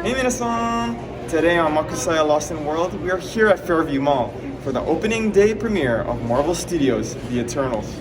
Hey minasan! Today on Makusaya Lost in World, we are here at Fairview Mall for the opening day premiere of Marvel Studios' The Eternals.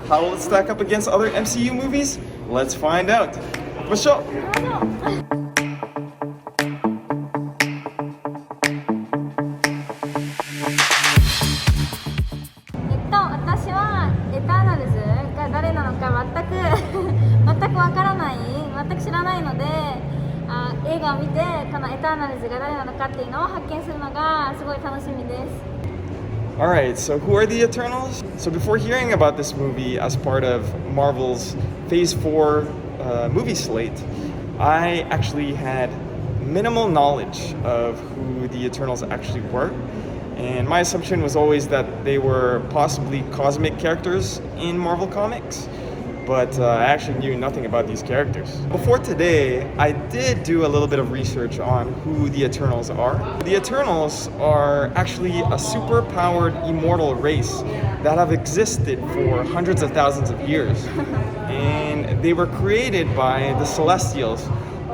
How will it stack up against other MCU movies? Let's find out. 行きましょう! 私はエターナルズが誰なのか全くわからない、全く知らないので、映画を見てこのエターナルズが誰なのかっていうのを発見するのがすごい楽しみです。Alright, so who are the Eternals? So before hearing about this movie as part of Marvel's Phase 4 movie slate, I actually had minimal knowledge of who the Eternals actually were. And my assumption was always that they were possibly cosmic characters in Marvel Comics, but I actually knew nothing about these characters. Before today, I did do a little bit of research on who the Eternals are. The Eternals are actually a super-powered immortal race that have existed for hundreds of thousands of years. And they were created by the Celestials,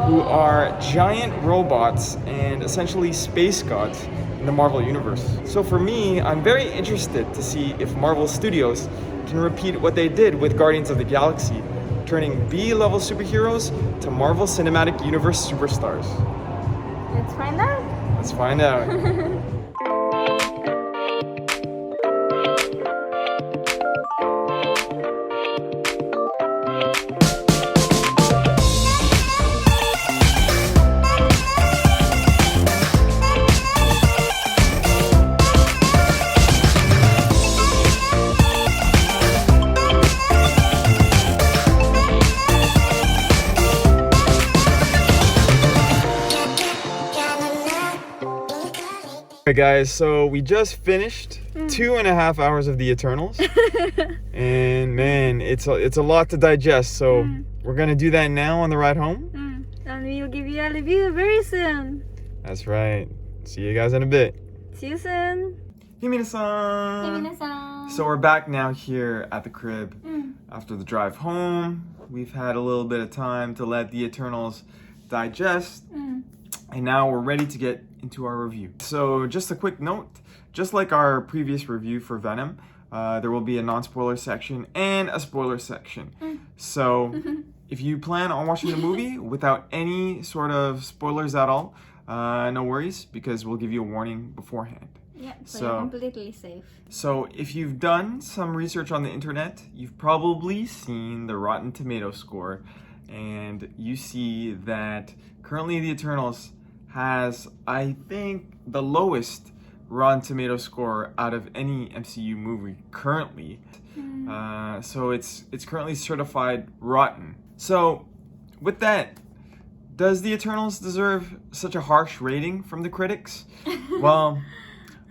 who are giant robots and essentially space gods in the Marvel Universe. So for me, I'm very interested to see if Marvel Studios can repeat what they did with Guardians of the Galaxy, turning B-level superheroes to Marvel Cinematic Universe superstars. Let's find out. Let's find out. Alright guys, so we just finished 2.5 hours of the Eternals. And man, it's a lot to digest, so we're gonna do that now on the ride home. And we'll give you a review very soon. That's right. See you guys in a bit. See you soon. Hey minasan! Hey minasan! So we're back now here at the crib after the drive home. We've had a little bit of time to let the Eternals digest. And now we're ready to get into our review. So just a quick note, just like our previous review for Venom, there will be a non-spoiler section and a spoiler section. So if you plan on watching the movie without any sort of spoilers at all, no worries, because we'll give you a warning beforehand. Yeah, so you're completely safe. So if you've done some research on the internet, you've probably seen the Rotten Tomato score, and you see that currently the Eternals has, I think, the lowest Rotten Tomato score out of any MCU movie currently. So it's currently certified rotten. So with that, does the Eternals deserve such a harsh rating from the critics? Well,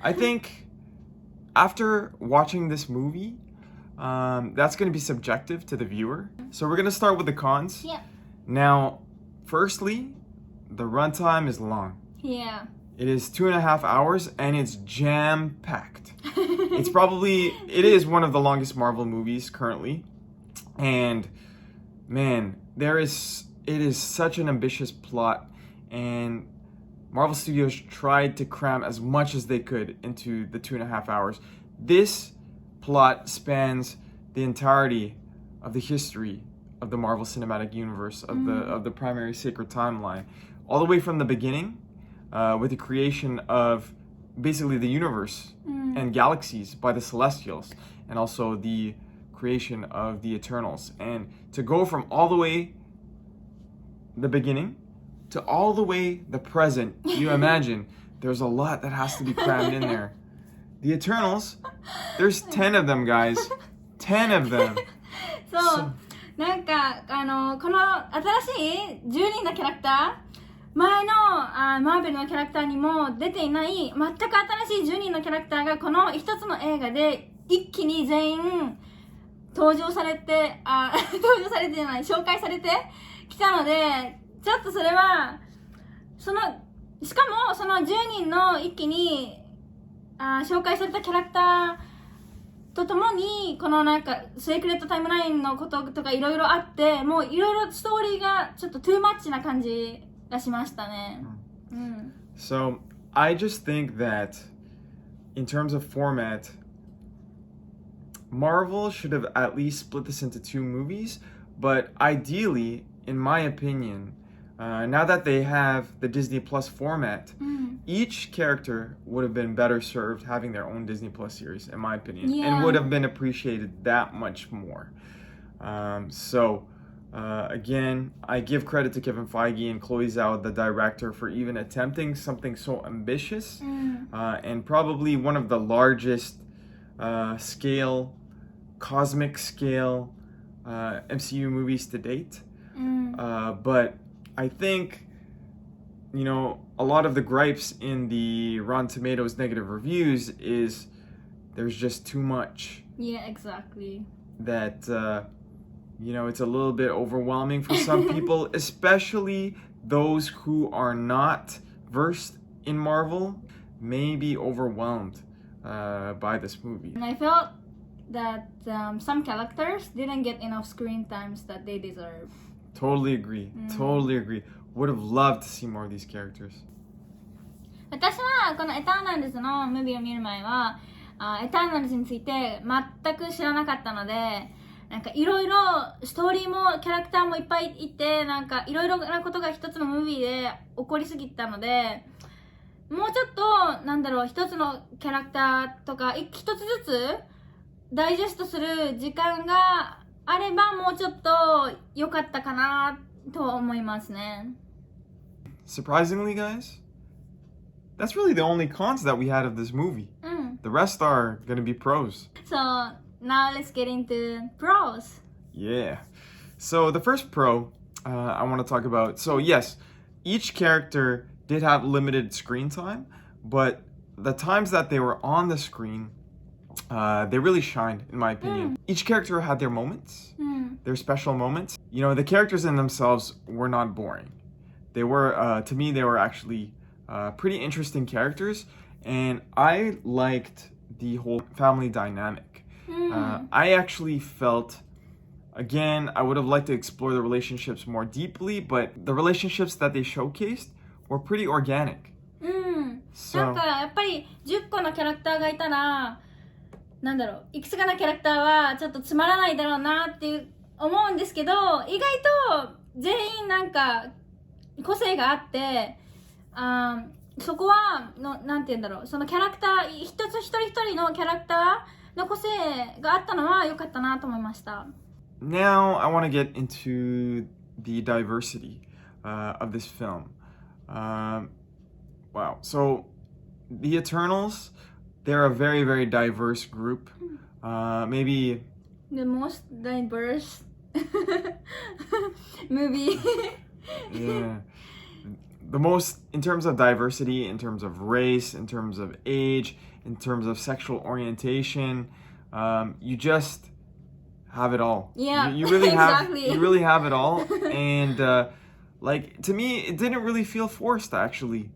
I think after watching this movie, that's going to be subjective to the viewer. So we're going to start with the cons. Yeah. Now, firstly, the runtime is long. Yeah. It is 2.5 hours and it's jam-packed. It is one of the longest Marvel movies currently. And man, it is such an ambitious plot, and Marvel Studios tried to cram as much as they could into the 2.5 hours. This plot spans the entirety of the history of the Marvel Cinematic Universe, of the primary sacred timeline, all the way from the beginning, with the creation of basically the universe and galaxies by the Celestials, and also the creation of the Eternals. And to go from all the way the beginning to all the way the present, you imagine there's a lot that has to be crammed in there. The Eternals, there's 10 of them, guys. 10 of them. そう、なんかこの新しい10人のキャラクター、前のマーベルのキャラクターにも出ていない全く新しい10人のキャラクターがこの一つの映画で一気に全員登場されてじゃない、紹介されてきたので、ちょっとそれはしかもその10人の一気に紹介されたキャラクターとともにこのなんかセークレットタイムラインのこととかいろいろあって、もういろいろストーリーがちょっとトゥーマッチな感じ出しましたね。So I just think that in terms of format, Marvel should have at least split this into 2 movies, but ideally, in my opinion, now that they have the Disney Plus format, each character would have been better served having their own Disney Plus series, in my opinion, and would have been appreciated that much more. Again, I give credit to Kevin Feige and Chloe Zhao, the director, for even attempting something so ambitious and probably one of the largest scale, cosmic scale MCU movies to date. But I think, you know, a lot of the gripes in the Rotten Tomatoes negative reviews is there's just too much. Yeah, exactly. That, you know, it's a little bit overwhelming for some people, especially those who are not versed in Marvel, may be overwhelmed by this movie. And I felt that some characters didn't get enough screen times that they deserve. Totally agree. Totally agree. Would have loved to see more of these characters. 私はこのエターナルズのムービーを見る前はエターナルズについて全く知らなかったので、なんかいろいろストーリーもキャラクターもいっぱいいて、なんかいろいろなことが一つのムービーで起こりすぎたので、もうちょっとなんだろう、一つのキャラクターとか一つずつダイジェストする時間があればもうちょっと良かったかなと思いますね。Surprisingly, guys, that's really the only cons that we had of this movie. The rest are going to be pros. So now let's get into pros. Yeah. So the first pro I want to talk about. So yes, each character did have limited screen time, but the times that they were on the screen, they really shined, in my opinion. Each character had their moments, their special moments. You know, the characters in themselves were not boring. They were, to me, they were actually pretty interesting characters, and I liked the whole family dynamic. I actually felt, again, I would have liked to explore the relationships more deeply, but the relationships that they showcased were pretty organic. なんかやっぱり10個のキャラクターがいたら、なんだろう、いくつかのキャラクターはちょっとつまらないだろうなって思うんですけど、意外と全員なんか個性があって、そこはなんて言うんだろう、そのキャラクター一人一人のキャラクターの個性があったのは良かったなと思いました。Now I want to get into the diversity of this film. Wow. So the Eternals, they're a very, very diverse group. Maybe the most diverse movie. Yeah. The most, in terms of diversity, in terms of race, in terms of age, in terms of sexual orientation, you just have it all. Yeah, you really exactly. You really have it all. And like, to me, it didn't really feel forced, actually.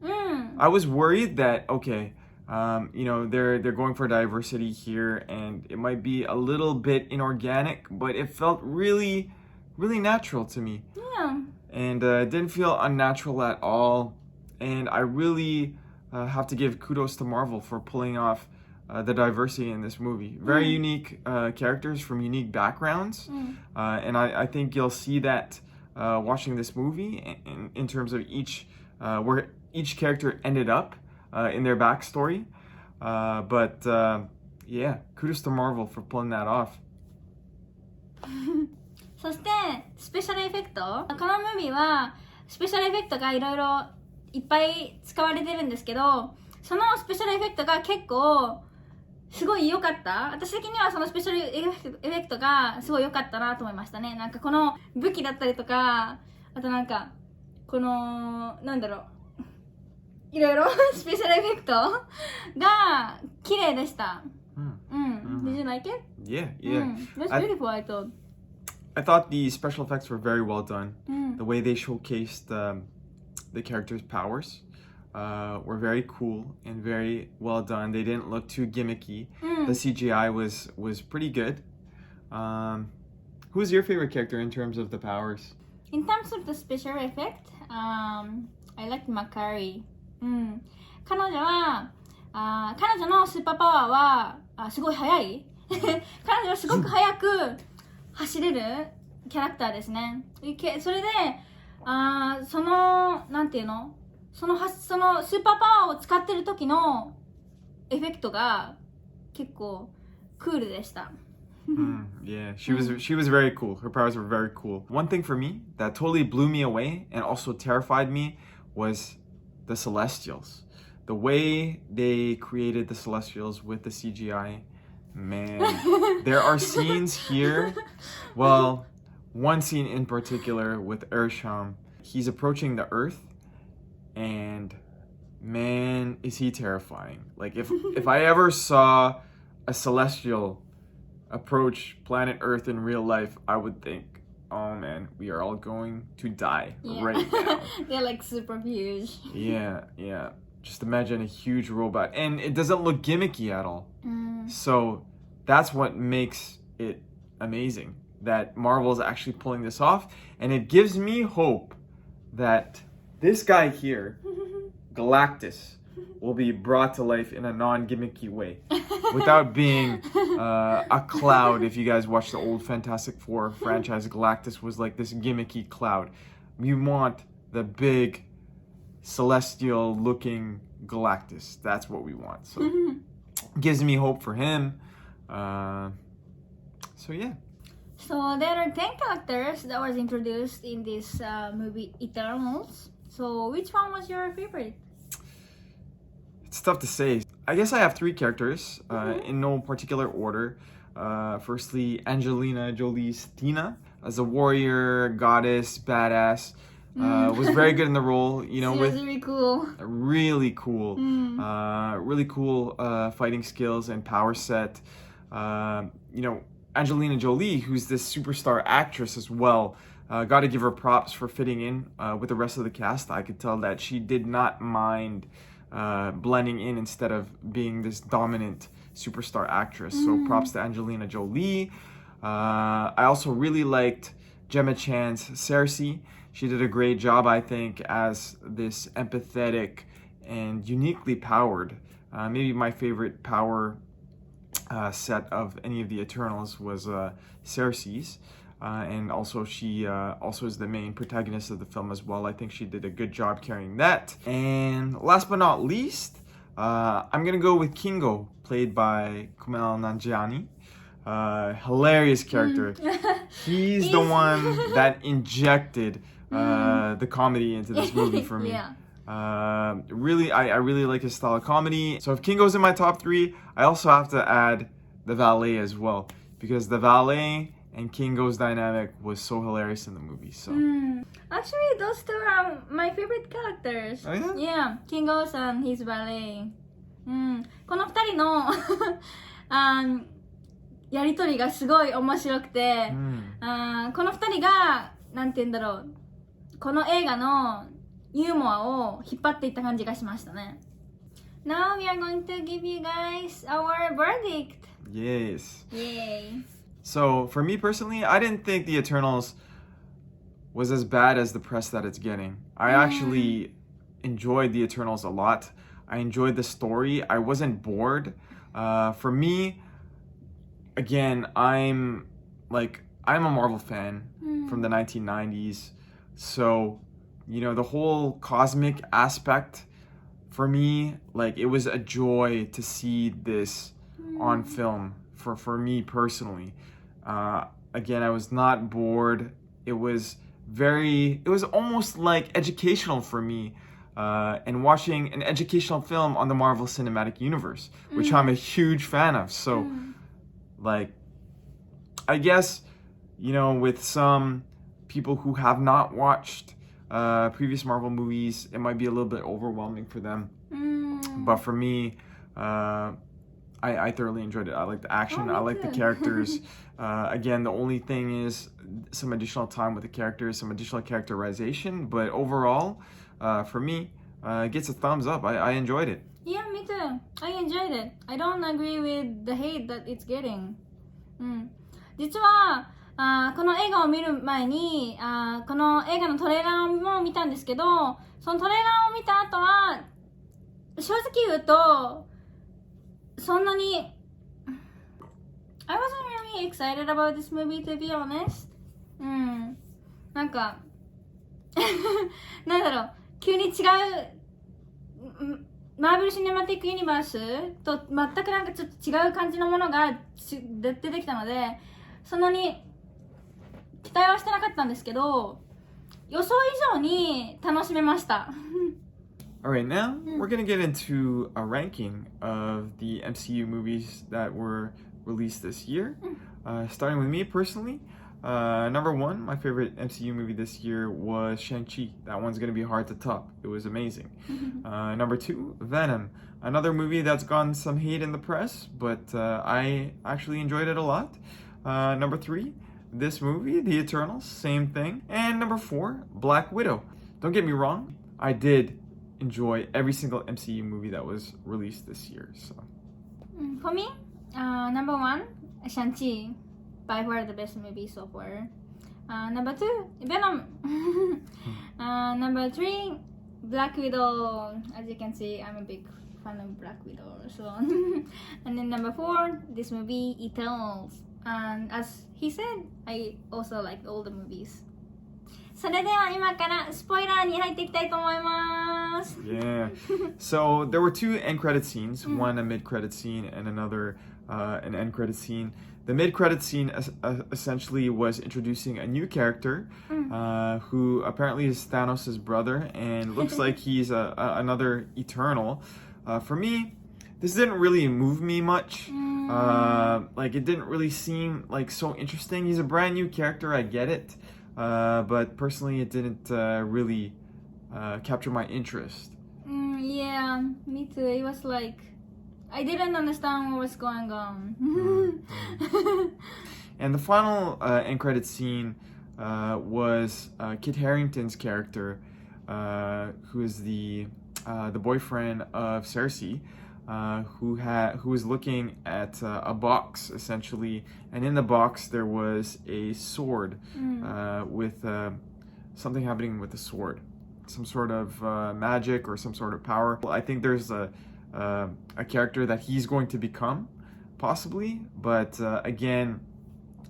I was worried that, okay, you know, they're going for diversity here, and it might be a little bit inorganic, but it felt really, really natural to me. Yeah. And it didn't feel unnatural at all. And I really have to give kudos to Marvel for pulling off the diversity in this movie. Very unique characters from unique backgrounds. And I think you'll see that watching this movie in terms of where each character ended up in their backstory. But yeah, kudos to Marvel for pulling that off. そしてスペシャルエフェクト、このムービーはスペシャルエフェクトがいろいろいっぱい使われてるんですけど、そのスペシャルエフェクトが結構すごい良かった。私的にはそのスペシャルエフェクトがすごい良かったなと思いましたね。なんかこの武器だったりとか、あとなんかこのなんだろう、いろいろスペシャルエフェクトが綺麗でした。Did you like it? Yeah, yeah. It was beautiful, I thought. I thought the special effects were very well done. The way they showcased the characters' powers were very cool and very well done. They didn't look too gimmicky. The CGI was pretty good. Who's your favorite character in terms of the powers? In terms of the special effect, I like Macari. 彼女は彼女のスーパーパワーはすごい速い彼女はすごく速く走れるキャラクターですね。それでそのなんていうのそのスーパーパワーを使ってる時のエフェクトが結構クールでした。Yeah, she was very cool. Her powers were very cool. One thing for me that totally blew me away and also terrified me was the Celestials. The way they created the Celestials with the CGI, man. There are scenes here. Well, one scene in particular with Ersham. He's approaching the Earth, and man, is he terrifying. Like if I ever saw a Celestial approach planet Earth in real life, I would think, oh man, we are all going to die right now. They're like super huge. Yeah. Just imagine a huge robot. And it doesn't look gimmicky at all. So that's what makes it amazing, that Marvel is actually pulling this off. And it gives me hope that this guy here, Galactus, will be brought to life in a non-gimmicky way. Without being a cloud. If you guys watch the old Fantastic Four franchise, Galactus was like this gimmicky cloud. We want the big celestial looking Galactus. That's what we want. So gives me hope for him. So yeah. So there are 10 characters that was introduced in this movie Eternals. So which one was your favorite? It's tough to say. I guess I have 3 characters in no particular order. Firstly, Angelina Jolie's Tina as a warrior, goddess, badass. Was very good in the role. You know, she was really cool. Really cool fighting skills and power set. You know, Angelina Jolie, who's this superstar actress as well. Got to give her props for fitting in with the rest of the cast. I could tell that she did not mind blending in instead of being this dominant superstar actress. So props to Angelina Jolie. I also really liked Gemma Chan's Cersei. She did a great job, I think, as this empathetic and uniquely powered. Maybe my favorite power set of any of the Eternals was Cersei's. And also she also is the main protagonist of the film as well. I think she did a good job carrying that. And last but not least, I'm gonna go with Kingo, played by Kumail Nanjiani. Hilarious character. He's the one that injected the comedy into this movie for me. I really like his style of comedy. So if Kingo's in my top 3, I also have to add the valet as well, because the valet and Kingo's dynamic was so hilarious in the movie. So actually, those 2 are my favorite characters. Oh yeah? Yeah, Kingo's and his valet. この2人のやりとりがすごい面白くて、この2人がなんて言うんだろう、この映画のユーモアを引っ張っていった感じがしましたね。Now we are going to give you guys our verdict. Yes. Yay. So for me personally, I didn't think the Eternals was as bad as the press that it's getting. I actually enjoyed the Eternals a lot. I enjoyed the story. I wasn't bored. For me, again, I'm a Marvel fan from the 1990s. So, you know, the whole cosmic aspect for me, like, it was a joy to see this on film for me personally. Again, I was not bored. It was almost like educational for me, and watching an educational film on the Marvel Cinematic Universe, which I'm a huge fan of. So, like, I guess, you know, with some people who have not watched previous Marvel movies, it might be a little bit overwhelming for them. But for me, I thoroughly enjoyed it. I like the action. I like the characters. Again, the only thing is some additional time with the characters, some additional characterization. But overall, for me, it gets a thumbs up. I enjoyed it. Yeah, me too. I enjoyed it. I don't agree with the hate that it's getting. 実はこの映画を見る前にこの映画のトレーラーも見たんですけど、そのトレーラーを見た後は正直言うとそんなに I wasn't really excited about this movie to be honest。 なんかなんだろう、急に違うマーベル・シネマティック・ユニバースと全くなんかちょっと違う感じのものが出てきたので、そんなに期待はしてなかったんですけど、予想以上に楽しめました。Alright, now we're gonna get into a ranking of the MCU movies that were released this year. Starting with me personally, number one, my favorite MCU movie this year was Shang-Chi. That one's gonna be hard to top. It was amazing. Number two, Venom. Another movie that's gotten some hate in the press, but I actually enjoyed it a lot. Number three, this movie, The Eternals, same thing. And number four, Black Widow. Don't get me wrong, I did enjoy every single MCU movie that was released this year. So, for me, number one, Shang-Chi, by far the best movie so far. Number two, Venom. Number three, Black Widow. As you can see, I'm a big fan of Black Widow. So, and then number four, this movie, Eternals. And as he said, I also like all the movies. それでは今からスポイラーに入っていきたいと思います。Yeah. So there were two end credit scenes, one a mid credit scene and another an end credit scene. The mid credit scene essentially was introducing a new character who apparently is Thanos' brother and looks like he's another Eternal. For me, this didn't really move me much. Like it didn't really seem like so interesting. He's a brand new character, I get it. But personally, it didn't really capture my interest. Yeah, me too. It was like I didn't understand what was going on. And the final end credit scene was Kit Harington's character, who is the boyfriend of Cersei. Who was looking at a box essentially, and in the box there was a sword with something happening with the sword, some sort of magic or some sort of power. I think there's a character that he's going to become, possibly, but again,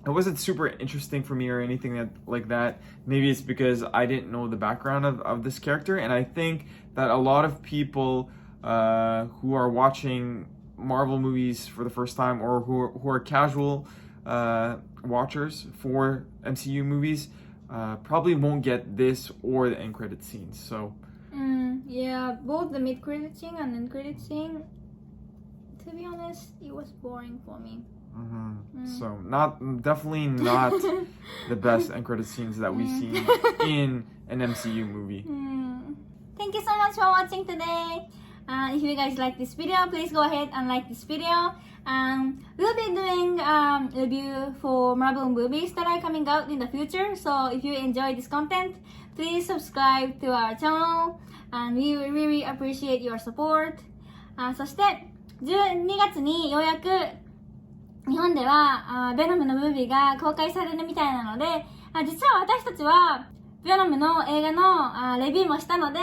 it wasn't super interesting for me or anything like that. Maybe it's because I didn't know the background of this character, and I think that a lot of people who are watching Marvel movies for the first time or who are casual watchers for MCU movies probably won't get this or the end credit scenes. So yeah, both the mid credit scene and end credit scene, to be honest, it was boring for me. So definitely not the best end credit scenes that we've seen in an MCU movie. Thank you so much for watching today. If you guys like this video, please go ahead and like this video. We'll be doing review for Marvel movies that are coming out in the future. So if you enjoy this content, please subscribe to our channel. And we really appreciate your support. そして12月にようやく日本ではベノムのムービーが公開されるみたいなので、実は私たちはベノムの映画のレビューもしたので、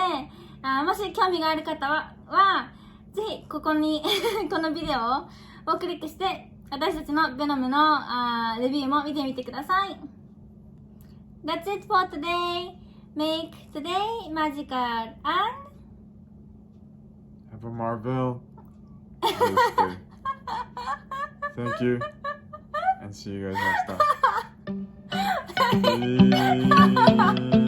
もし興味がある方はぜひここにこのビデオをクリックして私たちのベノムのレビューも見てみてください。That's it for today. Make today magical and have a Marvel. Thank you and see you guys next time.